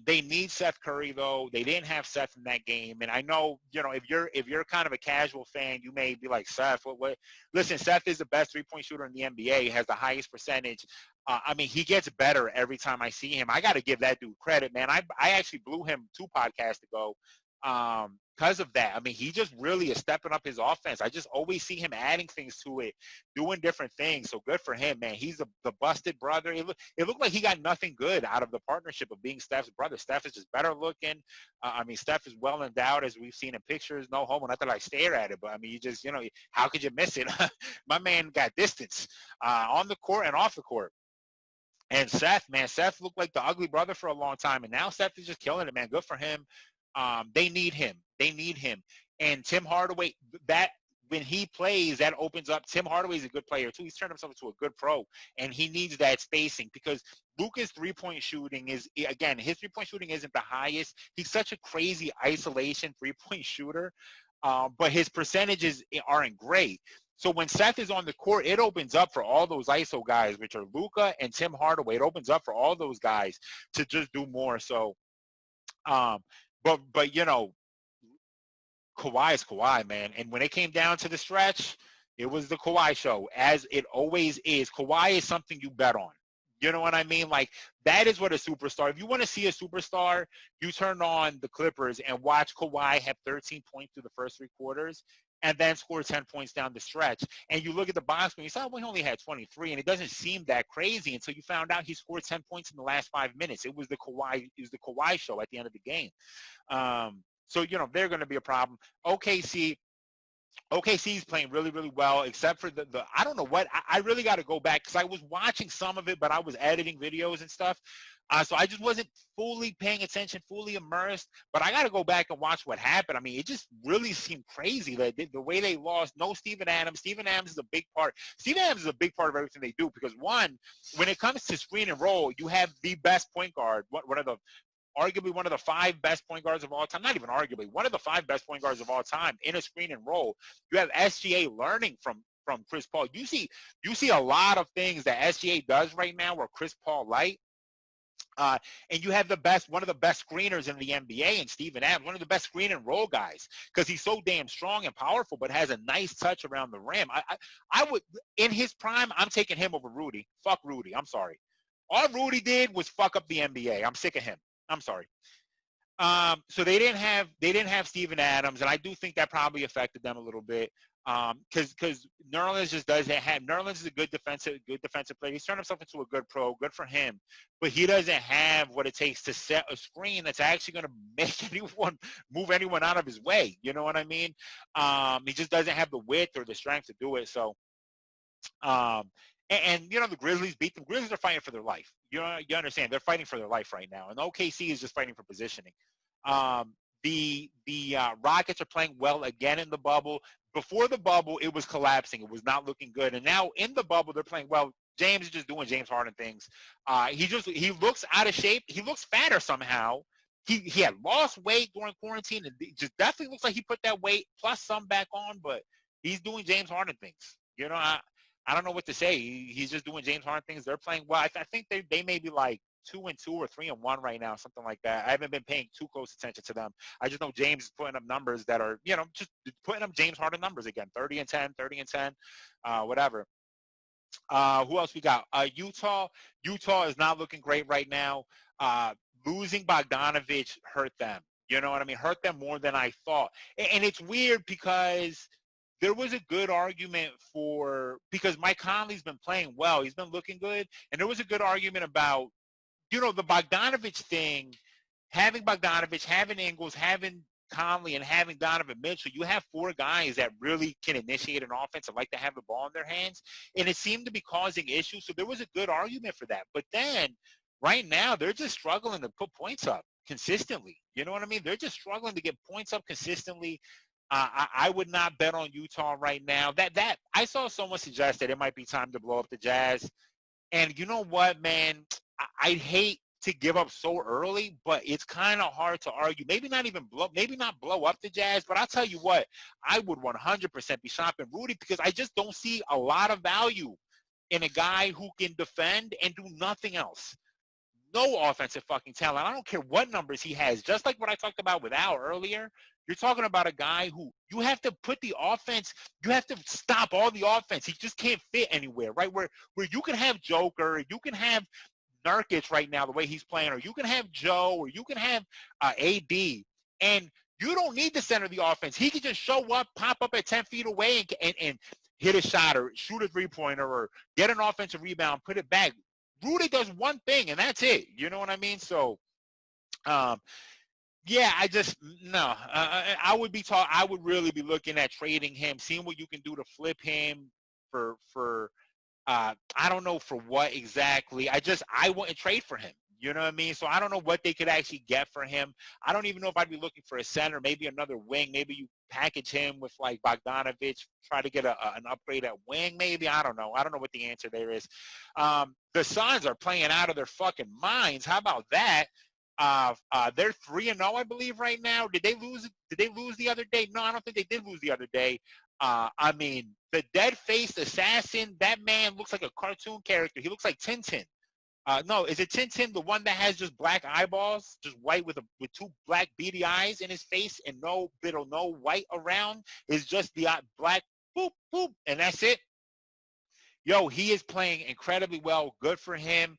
They need Seth Curry though. They didn't have Seth in that game, and I know, you know, if you're kind of a casual fan, you may be like, Seth, what? Listen, Seth is the best 3-point shooter in the NBA. He has the highest percentage. I mean, he gets better every time I see him. I got to give that dude credit, man. I actually blew him 2 podcasts ago because because of that. I mean, he just really is stepping up his offense. I just always see him adding things to it, doing different things. So good for him, man. He's the busted brother. It looked like he got nothing good out of the partnership of being Steph's brother. Steph is just better looking. I mean, Steph is well endowed, as we've seen in pictures. No homo, not that I stare at it, but I mean, you just, you know, how could you miss it? My man got distance on the court and off the court. And Seth, man, Seth looked like the ugly brother for a long time, and now Seth is just killing it, man. Good for him. They need him. They need him. And Tim Hardaway, that when he plays, that opens up. Tim Hardaway is a good player too. He's turned himself into a good pro, and he needs that spacing because Luka's three-point shooting is, again, his three-point shooting isn't the highest. He's such a crazy isolation three-point shooter, but his percentages aren't great. So when Seth is on the court, it opens up for all those ISO guys, which are Luka and Tim Hardaway. It opens up for all those guys to just do more. So, but you know, Kawhi is Kawhi, man. And when it came down to the stretch, it was the Kawhi show, as it always is. Kawhi is something you bet on. You know what I mean? Like, that is what a superstar. If you want to see a superstar, you turn on the Clippers and watch Kawhi have 13 points through the first three quarters and then score 10 points down the stretch. And you look at the box score, you say, well, he only had 23, and it doesn't seem that crazy until you found out he scored 10 points in the last 5 minutes. It was the Kawhi show at the end of the game. So, you know, they're going to be a problem. OKC's playing really, really well, except for the I don't know what. I really got to go back because I was watching some of it, but I was editing videos and stuff. So I just wasn't fully paying attention, fully immersed. But I got to go back and watch what happened. I mean, it just really seemed crazy that the way they lost. No Steven Adams. Steven Adams is a big part. Steven Adams is a big part of everything they do because, one, when it comes to screen and roll, you have the best point guard, arguably one of the 5 best point guards of all time, not even arguably, one of the 5 best point guards of all time in a screen and roll. You have SGA learning from Chris Paul. You see a lot of things that SGA does right now where Chris Paul light. And you have one of the best screeners in the NBA in Steven Adams, one of the best screen and roll guys because he's so damn strong and powerful, but has a nice touch around the rim. I would, in his prime, I'm taking him over Rudy. Fuck Rudy. I'm sorry. All Rudy did was fuck up the NBA. I'm sick of him. I'm sorry. So they didn't have Steven Adams, and I do think that probably affected them a little bit. Because Nerlens just doesn't have. Nerlens is a good defensive player. He's turned himself into a good pro. Good for him. But he doesn't have what it takes to set a screen that's actually going to make anyone move anyone out of his way. You know what I mean? He just doesn't have the width or the strength to do it. So, and you know, the Grizzlies beat them. Grizzlies are fighting for their life. You understand? They're fighting for their life right now. And OKC is just fighting for positioning. The Rockets are playing well again in the bubble. Before the bubble, it was collapsing. It was not looking good. And now in the bubble, they're playing well. James is just doing James Harden things. He looks out of shape. He looks fatter somehow. He had lost weight during quarantine. And it just definitely looks like he put that weight plus some back on. But he's doing James Harden things. You know, I don't know what to say. He's just doing James Harden things. They're playing well. I think they may be like 2-2 or 3-1 right now, something like that. I haven't been paying too close attention to them. I just know James is putting up numbers that are, you know, just putting up James Harden numbers again, 30-10, whatever. Who else we got? Utah. Utah is not looking great right now. Losing Bogdanovich hurt them. You know what I mean? Hurt them more than I thought. And it's weird because there was a good argument because Mike Conley's been playing well. He's been looking good. And there was a good argument about, you know, the Bogdanovich thing, having Bogdanovich, having Ingles, having Conley, and having Donovan Mitchell, you have 4 guys that really can initiate an offense and like to have the ball in their hands. And it seemed to be causing issues. So there was a good argument for that. But then right now they're just struggling to put points up consistently. You know what I mean? They're just struggling to get points up consistently. I would not bet on Utah right now. That I saw someone suggest that it might be time to blow up the Jazz. And you know what, man? I'd hate to give up so early, but it's kind of hard to argue. Maybe not blow up the Jazz, but I'll tell you what, I would 100% be shopping Rudy because I just don't see a lot of value in a guy who can defend and do nothing else. No offensive fucking talent. I don't care what numbers he has. Just like what I talked about with Al earlier, you're talking about a guy who you have to put the offense, you have to stop all the offense. He just can't fit anywhere, right? Where you can have Joker, you can have Nurkic right now, the way he's playing, or you can have Joe, or you can have AD, and You don't need the center of the offense. He can just show up, pop up at 10 feet away, and hit a shot or shoot a three-pointer or get an offensive rebound, put it back. Rudy does one thing, and that's it. You know what I mean? So, yeah, I just no. I would be I would really be looking at trading him, seeing what you can do to flip him for I don't know for what exactly. I wouldn't trade for him. You know what I mean? So I don't know what they could actually get for him. I don't even know if I'd be looking for a center, maybe another wing. Maybe you package him with like Bogdanovich, try to get an upgrade at wing. Maybe I don't know. I don't know what the answer there is. The Suns are playing out of their fucking minds. How about that? They're 3-0, I believe, right now. Did they lose? Did they lose the other day? No, I don't think they did lose the other day. I mean, the dead-faced assassin, that man looks like a cartoon character. He looks like Tintin. No, is it Tintin, the one that has just black eyeballs, just white with two black beady eyes in his face and no white around? Is just the black, boop, boop, and that's it. Yo, he is playing incredibly well. Good for him.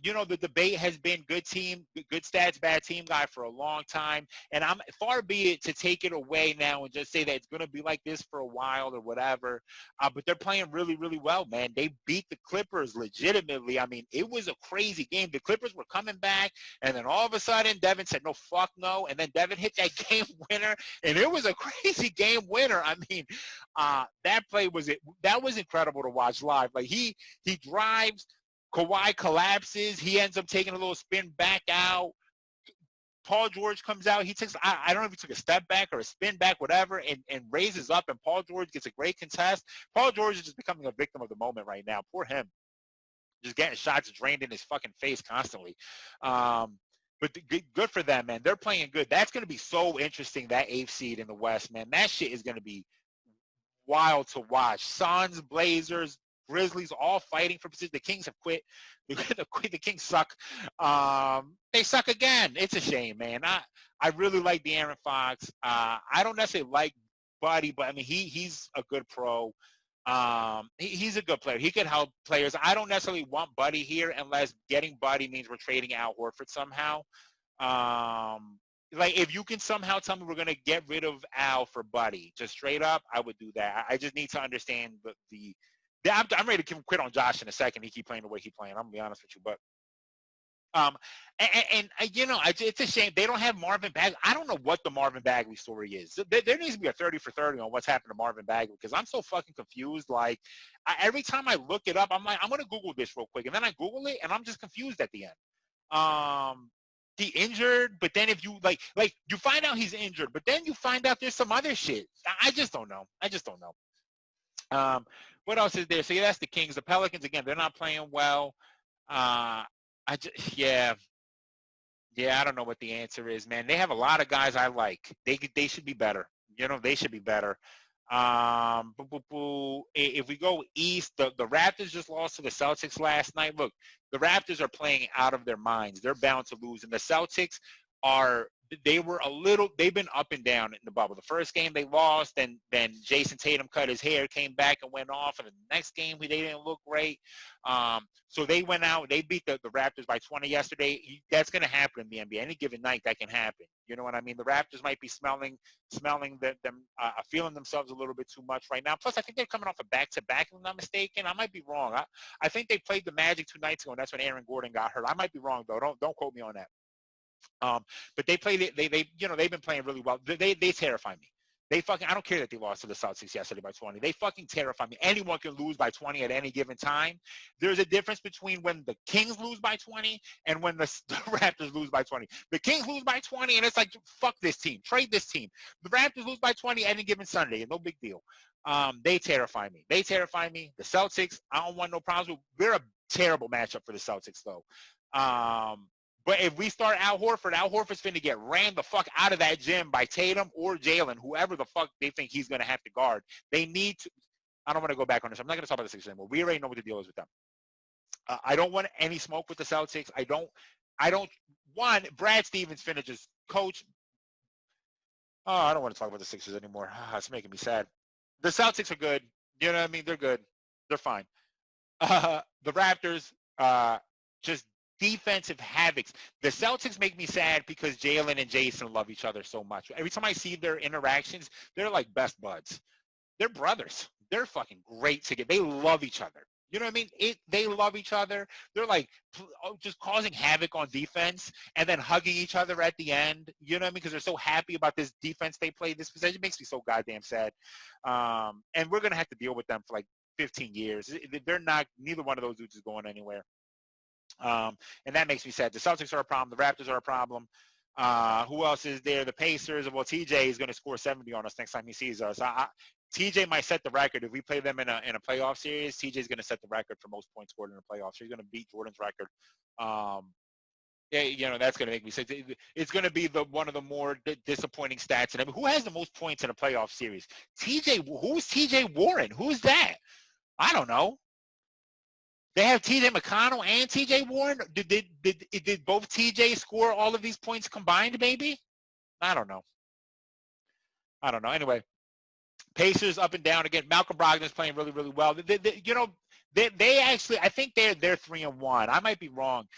You know, the debate has been good team, good stats, bad team guy for a long time. And I'm far be it to take it away now and just say that it's going to be like this for a while or whatever. But they're playing really, really well, man. They beat the Clippers legitimately. I mean, it was a crazy game. The Clippers were coming back, and then all of a sudden, Devin said, no, fuck no. And then Devin hit that game winner, and it was a crazy game winner. I mean, that play was incredible to watch live. Like, he drives, Kawhi collapses. He ends up taking a little spin back out. Paul George comes out. He takes, I don't know if he took a step back or a spin back, whatever, and raises up, and Paul George gets a great contest. Paul George is just becoming a victim of the moment right now. Poor him. Just getting shots drained in his fucking face constantly. But good for them, man. They're playing good. That's going to be so interesting, that 8th seed in the West, man. That shit is going to be wild to watch. Suns, Blazers, Grizzlies all fighting for position. The Kings have quit. The Kings suck. They suck again. It's a shame, man. I really like De'Aaron Fox. I don't necessarily like Buddy, but I mean he's a good pro. He's a good player. He could help players. I don't necessarily want Buddy here unless getting Buddy means we're trading Al Horford somehow. Like, if you can somehow tell me we're going to get rid of Al for Buddy, just straight up, I would do that. I just need to understand I'm ready to quit on Josh in a second. He keep playing the way he's playing. I'm going to be honest with you. But, you know, it's a shame. They don't have Marvin Bagley. I don't know what the Marvin Bagley story is. There needs to be a 30 for 30 on what's happened to Marvin Bagley, because I'm so fucking confused. Like, every time I look it up, I'm like, I'm going to Google this real quick. And then I Google it, and I'm just confused at the end. He injured, but then if you like you find out he's injured, but then you find out there's some other shit. I just don't know. What else is there? So yeah, that's the Kings. The Pelicans, again, they're not playing well. I don't know what the answer is, man. They have a lot of guys I like. They should be better. You know, they should be better. If we go east, the Raptors just lost to the Celtics last night. Look, the Raptors are playing out of their minds. They're bound to lose. And the Celtics they've been up and down in the bubble. The first game they lost, and then Jason Tatum cut his hair, came back and went off. And the next game they didn't look great. So they went out. They beat the Raptors by 20 yesterday. That's going to happen in the NBA. Any given night that can happen. You know what I mean? The Raptors might be smelling them, feeling themselves a little bit too much right now. Plus, I think they're coming off a back-to-back, if I'm not mistaken. I might be wrong. I think they played the Magic 2 nights ago, and that's when Aaron Gordon got hurt. I might be wrong, though. Don't quote me on that. But they played it. They've been playing really well. They terrify me. I don't care that they lost to the Celtics yesterday by 20. They fucking terrify me. Anyone can lose by 20 at any given time. There's a difference between when the Kings lose by 20 and when the Raptors lose by 20. The Kings lose by 20, and it's like, fuck this team. Trade this team. The Raptors lose by 20 any given Sunday. No big deal. They terrify me. The Celtics, I don't want no problems with. They're a terrible matchup for the Celtics, though. But if we start Al Horford's finna get ran the fuck out of that gym by Tatum or Jalen, whoever the fuck they think he's going to have to guard. They need to – I don't want to go back on this. I'm not going to talk about the Sixers anymore. We already know what the deal is with them. I don't want any smoke with the Celtics. I don't – one, Brad Stevens finna just coach – oh, I don't want to talk about the Sixers anymore. It's making me sad. The Celtics are good. You know what I mean? They're good. They're fine. The Raptors just – defensive havocs. The Celtics make me sad because Jalen and Jason love each other so much. Every time I see their interactions, they're like best buds. They're brothers. They're fucking great together. They love each other. You know what I mean? They love each other. They're like just causing havoc on defense and then hugging each other at the end. You know what I mean? Because they're so happy about this defense they play. This possession makes me so goddamn sad. And we're going to have to deal with them for like 15 years. They're not, neither one of those dudes is going anywhere. And that makes me sad. The Celtics are a problem. The Raptors are a problem. Who else is there? The Pacers. Well, TJ is going to score 70 on us next time he sees us. TJ might set the record. If we play them in a playoff series, TJ is going to set the record for most points scored in a playoff. So he's going to beat Jordan's record. Yeah, you know, that's going to make me say it's going to be one of the more disappointing stats. And I mean, who has the most points in a playoff series? TJ. Who's TJ Warren? Who's that? I don't know. They have TJ McConnell and TJ Warren. Did both TJ score all of these points combined? Maybe. I don't know. Anyway. Pacers up and down again. Malcolm Brogdon's playing really, really well. They actually, I think they're 3-1. I might be wrong.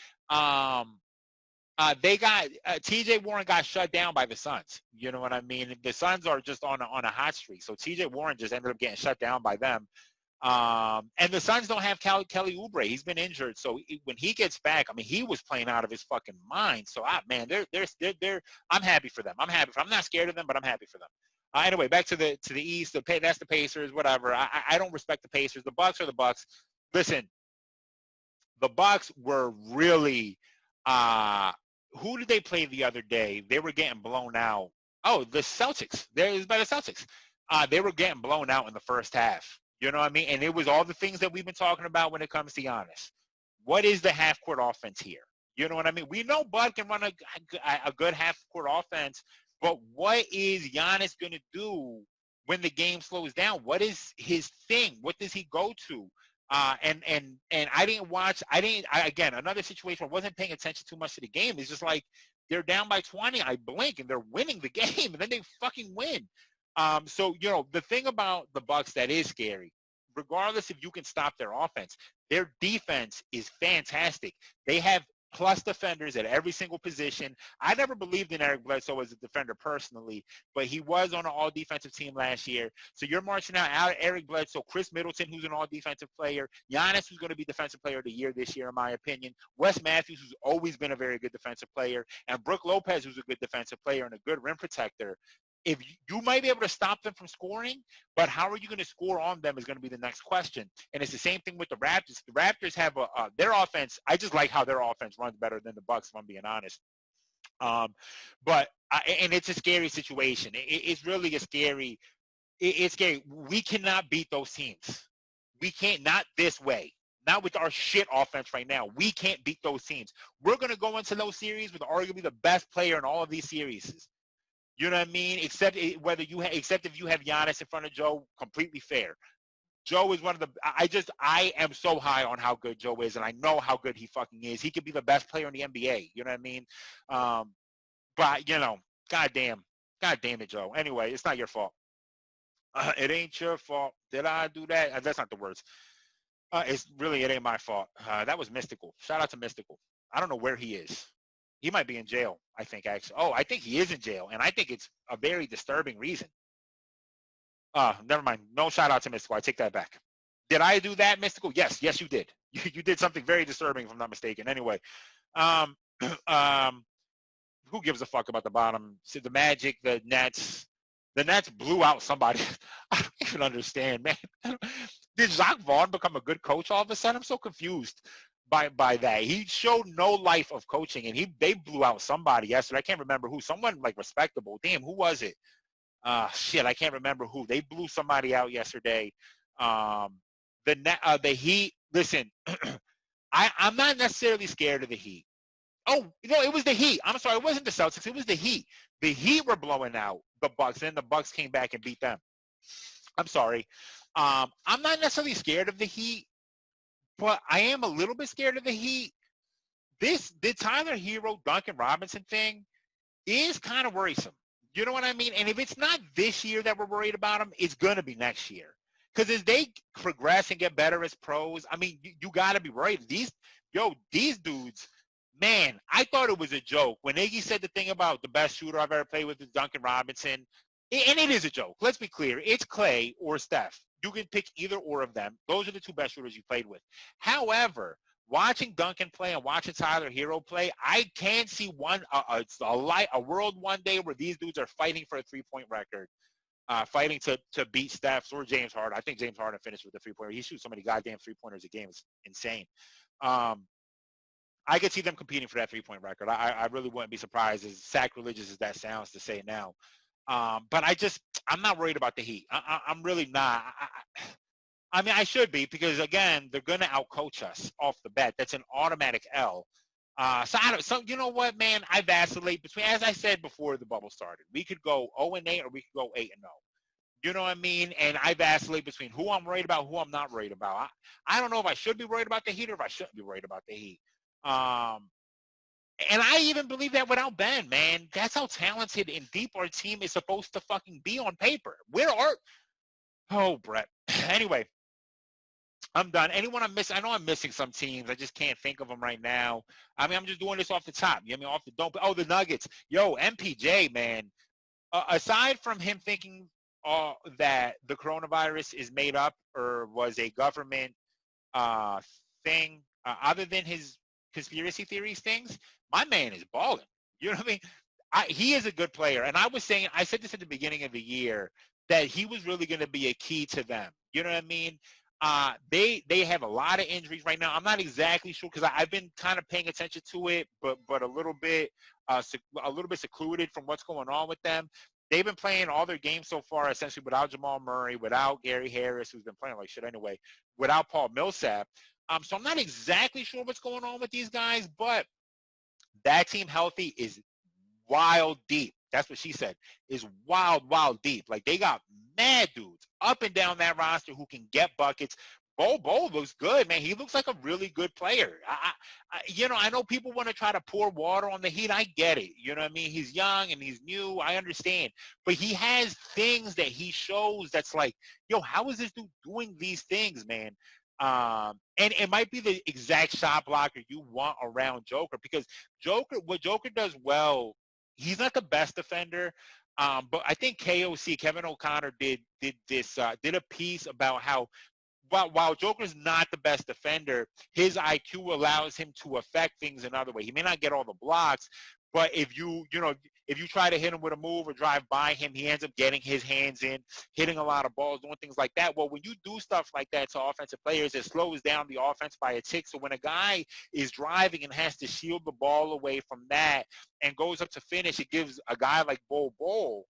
They got T.J. Warren got shut down by the Suns. You know what I mean? The Suns are just on a hot streak. So T.J. Warren just ended up getting shut down by them. And the Suns don't have Kelly Oubre. He's been injured. So when he gets back, I mean, he was playing out of his fucking mind. So man, they're I'm happy for them. I'm not scared of them, but I'm happy for them. Anyway, back to the East. That's the Pacers. Whatever. I don't respect the Pacers. The Bucks are the Bucks. Listen, the Bucks were really. Who did they play the other day? They were getting blown out. Oh, the Celtics. It was by the Celtics. They were getting blown out in the first half. You know what I mean? And it was all the things that we've been talking about when it comes to Giannis. What is the half-court offense here? You know what I mean? We know Bud can run a good half-court offense, but what is Giannis going to do when the game slows down? What is his thing? What does he go to? And I didn't watch. Again, another situation where I wasn't paying attention too much to the game. It's just like they're down by 20. I blink and they're winning the game, and then they fucking win. So, you know, the thing about the Bucks that is scary, regardless if you can stop their offense, their defense is fantastic. They have plus defenders at every single position. I never believed in Eric Bledsoe as a defender personally, but he was on an all-defensive team last year. So you're marching out Eric Bledsoe, Chris Middleton, who's an all-defensive player, Giannis, who's going to be Defensive Player of the Year this year, in my opinion, Wes Matthews, who's always been a very good defensive player, and Brook Lopez, who's a good defensive player and a good rim protector. If you might be able to stop them from scoring, but how are you going to score on them is going to be the next question. And it's the same thing with the Raptors. The Raptors have their offense. I just like how their offense runs better than the Bucks, if I'm being honest. But it's a scary situation. It's really a scary. It's scary. We cannot beat those teams. We can't. Not this way. Not with our shit offense right now. We can't beat those teams. We're going to go into those series with arguably the best player in all of these series. You know what I mean? Except if you have Giannis in front of Joe, completely fair. Joe is one of the – I am so high on how good Joe is, and I know how good he fucking is. He could be the best player in the NBA. You know what I mean? But, you know, God damn it, Joe. Anyway, it's not your fault. It ain't your fault. Did I do that? That's not the words. It ain't my fault. That was Mystical. Shout out to Mystical. I don't know where he is. He might be in jail, I think, actually. Oh, I think he is in jail, and I think it's a very disturbing reason. Never mind. No shout out to Mystical. I take that back. Did I do that, Mystical? Yes, you did. You did something very disturbing, if I'm not mistaken. Anyway, who gives a fuck about the bottom? See, the Magic, the Nets. The Nets blew out somebody. I don't even understand, man. Did Jacques Vaughn become a good coach all of a sudden? I'm so confused by that. He showed no life of coaching, and they blew out somebody yesterday. I can't remember who. Someone like respectable. Damn, who was it? Shit, I can't remember who. They blew somebody out yesterday. The Heat. Listen, I'm not necessarily scared of the Heat. Oh, no, it was the Heat. I'm sorry, it wasn't the Celtics. It was the Heat. The Heat were blowing out the Bucks, and then the Bucks came back and beat them. I'm sorry. I'm not necessarily scared of the Heat, but I am a little bit scared of the Heat. The Tyler Hero, Duncan Robinson thing is kind of worrisome. You know what I mean? And if it's not this year that we're worried about them, it's going to be next year. Because as they progress and get better as pros, I mean, you got to be worried. These dudes, man, I thought it was a joke. When Iggy said the thing about the best shooter I've ever played with is Duncan Robinson, and it is a joke. Let's be clear. It's Clay or Steph. You can pick either or of them. Those are the two best shooters you played with. However, watching Duncan play and watching Tyler Hero play, I can see a world one day where these dudes are fighting for a three-point record. Fighting to beat Steph or James Harden. I think James Harden finished with the three-pointer. He shoots so many goddamn three-pointers a game. It's insane. I could see them competing for that three-point record. I really wouldn't be surprised, as sacrilegious as that sounds to say now. But I'm not worried about the Heat. I'm really not. I mean, I should be, because, again, they're going to outcoach us off the bat. That's an automatic L. So you know what, man? I vacillate between, as I said before the bubble started, we could go 0-8 or we could go 8-0. You know what I mean? And I vacillate between who I'm worried about, who I'm not worried about. I don't know if I should be worried about the Heat or if I shouldn't be worried about the Heat. And I even believe that without Ben, man. That's how talented and deep our team is supposed to fucking be on paper. Oh, Brett. Anyway, I'm done. Anyone I'm missing? I know I'm missing some teams. I just can't think of them right now. I mean, I'm just doing this off the top. You know what I mean? Off the dome. Oh, the Nuggets. Yo, MPJ, man. Aside from him thinking that the coronavirus is made up or was a government thing, other than his conspiracy theories things, my man is balling. You know what I mean? He is a good player. And I said this at the beginning of the year, that he was really going to be a key to them. You know what I mean? They have a lot of injuries right now. I'm not exactly sure, because I've been kind of paying attention to it, but a little bit secluded from what's going on with them. They've been playing all their games so far essentially without Jamal Murray, without Gary Harris, who's been playing like shit anyway, without Paul Millsap. So I'm not exactly sure what's going on with these guys, but that team healthy is wild deep. That's what she said, is wild deep. Like, they got mad dudes up and down that roster who can get buckets. Bo looks good, man. He looks like a really good player. I know people want to try to pour water on the Heat. I get it. You know what I mean? He's young and he's new. I understand. But he has things that he shows that's like, yo, how is this dude doing these things, man? And it might be the exact shot blocker you want around Joker, because what Joker does well, he's not the best defender. But I think KOC, Kevin O'Connor, did a piece about how, while Joker's not the best defender, his IQ allows him to affect things another way. He may not get all the blocks, but if you try to hit him with a move or drive by him, he ends up getting his hands in, hitting a lot of balls, doing things like that. Well, when you do stuff like that to offensive players, it slows down the offense by a tick. So when a guy is driving and has to shield the ball away from that and goes up to finish, it gives a guy like Bol,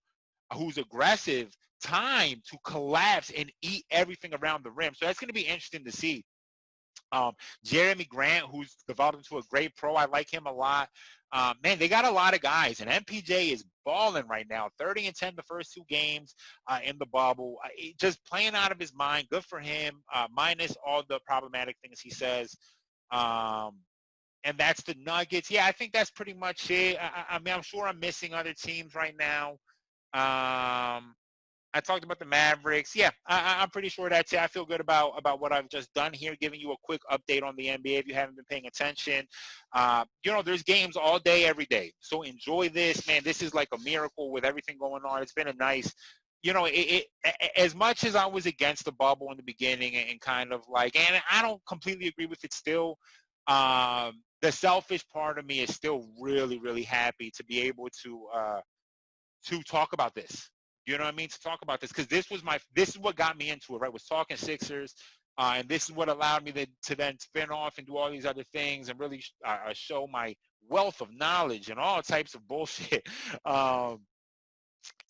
who's aggressive, time to collapse and eat everything around the rim. So that's going to be interesting to see. Jeremy Grant, who's developed into a great pro, I like him a lot. Man, they got a lot of guys, and MPJ is balling right now. 30-10 the first two games in the bubble. Just playing out of his mind. Good for him, minus all the problematic things he says. And that's the Nuggets. Yeah, I think that's pretty much it. I mean, I'm sure I'm missing other teams right now. I talked about the Mavericks. Yeah, I'm pretty sure that's it. I feel good about what I've just done here, giving you a quick update on the NBA if you haven't been paying attention. There's games all day, every day. So enjoy this, man. This is like a miracle with everything going on. It's been a nice, as much as I was against the bubble in the beginning and kind of like, and I don't completely agree with it still, the selfish part of me is still really, really happy to be able to talk about this. You know what I mean? To talk about this, because this is what got me into it, right? Was talking Sixers, and this is what allowed me to then spin off and do all these other things and really show my wealth of knowledge and all types of bullshit.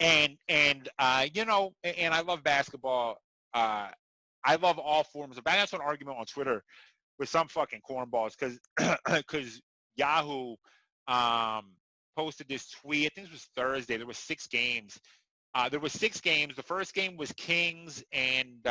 And I love basketball. I love all forms of. I got an argument on Twitter with some fucking cornballs because Yahoo posted this tweet. I think this was Thursday. There were 6 games. The first game was Kings and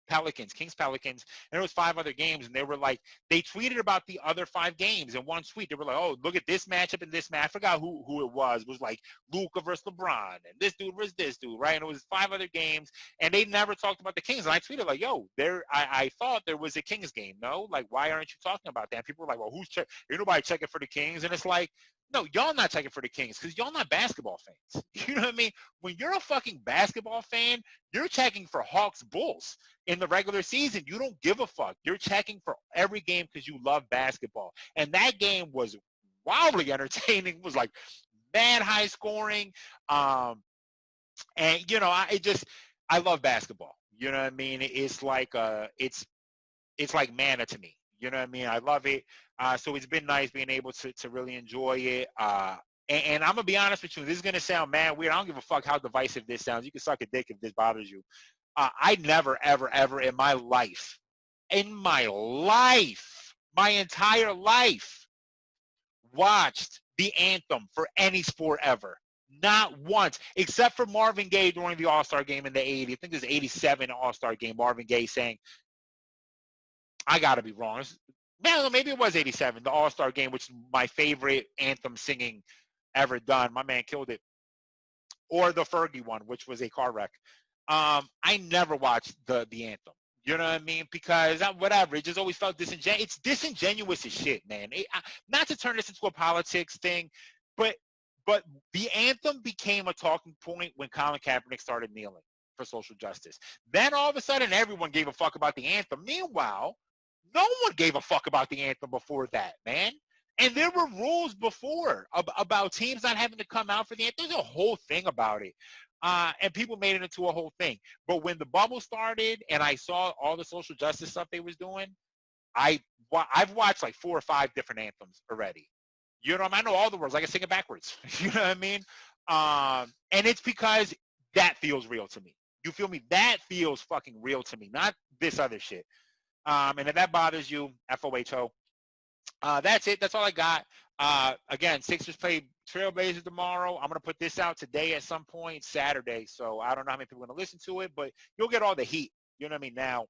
Pelicans, Kings-Pelicans, and there was 5 other games, and they were like, they tweeted about the other 5 games in one tweet. They were like, oh, look at this matchup and this match. I forgot who it was. It was like Luka versus LeBron, and this dude versus this dude, right? And it was 5 other games, and they never talked about the Kings. And I tweeted like, yo, I thought there was a Kings game, no? Like, why aren't you talking about that? And people were like, well, who's checking? Ain't nobody checking for the Kings. And it's like, no, y'all not checking for the Kings because y'all not basketball fans. You know what I mean? When you're a fucking basketball fan, you're checking for Hawks Bulls in the regular season. You don't give a fuck. You're checking for every game because you love basketball. And that game was wildly entertaining. It was like mad high scoring. And, you know, I love basketball. You know what I mean? It's like it's like manna to me. You know what I mean? I love it. So it's been nice being able to really enjoy it. And I'm going to be honest with you. This is going to sound mad weird. I don't give a fuck how divisive this sounds. You can suck a dick if this bothers you. I never, ever, ever in my entire life, watched the anthem for any sport ever. Not once, except for Marvin Gaye during the All-Star game in the 80s. I think it was 87 All-Star game. Marvin Gaye saying, I got to be wrong. No, maybe it was 87, the All-Star game, which is my favorite anthem singing ever done. My man killed it. Or the Fergie one, which was a car wreck. I never watched the anthem. You know what I mean? Because whatever, it just always felt disingenuous. It's disingenuous as shit, man. Not to turn this into a politics thing, but the anthem became a talking point when Colin Kaepernick started kneeling for social justice. Then all of a sudden, everyone gave a fuck about the anthem. Meanwhile, no one gave a fuck about the anthem before that, man. And there were rules before about teams not having to come out for the anthem. There's a whole thing about it. And people made it into a whole thing. But when the bubble started and I saw all the social justice stuff they was doing, I've watched like 4 or 5 different anthems already. You know what I mean? I know all the words. I can sing it backwards. You know what I mean? And it's because that feels real to me. You feel me? That feels fucking real to me, not this other shit. And if that bothers you, FOHO. That's it. That's all I got. Again, Sixers play Trailblazers tomorrow. I'm going to put this out today at some point, Saturday. So I don't know how many people are going to listen to it, but you'll get all the heat. You know what I mean? Now.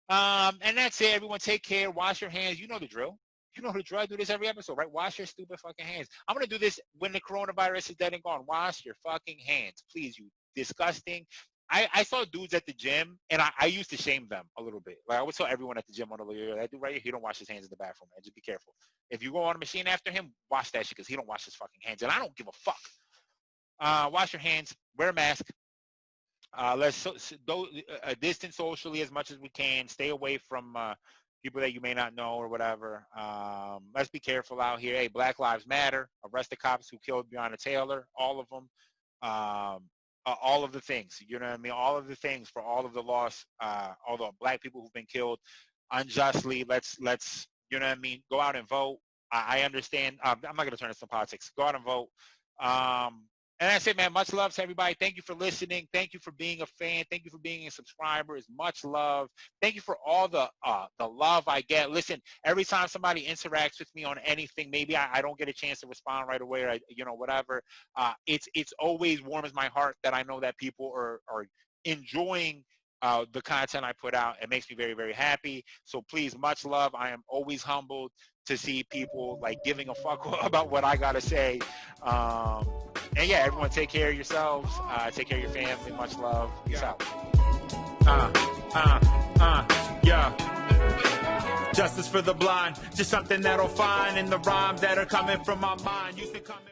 And that's it. Everyone take care. Wash your hands. You know the drill. You know the drill. I do this every episode, right? Wash your stupid fucking hands. I'm going to do this when the coronavirus is dead and gone. Wash your fucking hands. Please, you disgusting. I saw dudes at the gym, and I used to shame them a little bit. Like I would tell everyone at the gym on the little, that dude right here, he don't wash his hands in the bathroom, man. Just be careful. If you go on a machine after him, wash that shit because he don't wash his fucking hands, and I don't give a fuck. Wash your hands. Wear a mask. Let's distance socially as much as we can. Stay away from people that you may not know or whatever. Let's be careful out here. Hey, Black Lives Matter. Arrest the cops who killed Breonna Taylor. All of them. All of the things, you know what I mean? All of the things for all of the loss, all the black people who've been killed unjustly. Let's you know what I mean? Go out and vote. I understand. I'm not going to turn this to politics. Go out and vote. And that's it, man. Much love to everybody. Thank you for listening. Thank you for being a fan. Thank you for being a subscriber. It's much love. Thank you for all the love I get. Listen, every time somebody interacts with me on anything, maybe I don't get a chance to respond right away, or whatever. It's always warms my heart that I know that people are enjoying the content I put out. It makes me very, very happy. So please, much love. I am always humbled to see people like giving a fuck about what I gotta say. And yeah, everyone take care of yourselves. Take care of your family. Much love. Peace out. Yeah. Justice for the blind. Just something that'll find in the rhymes that are coming from my mind. Used to come in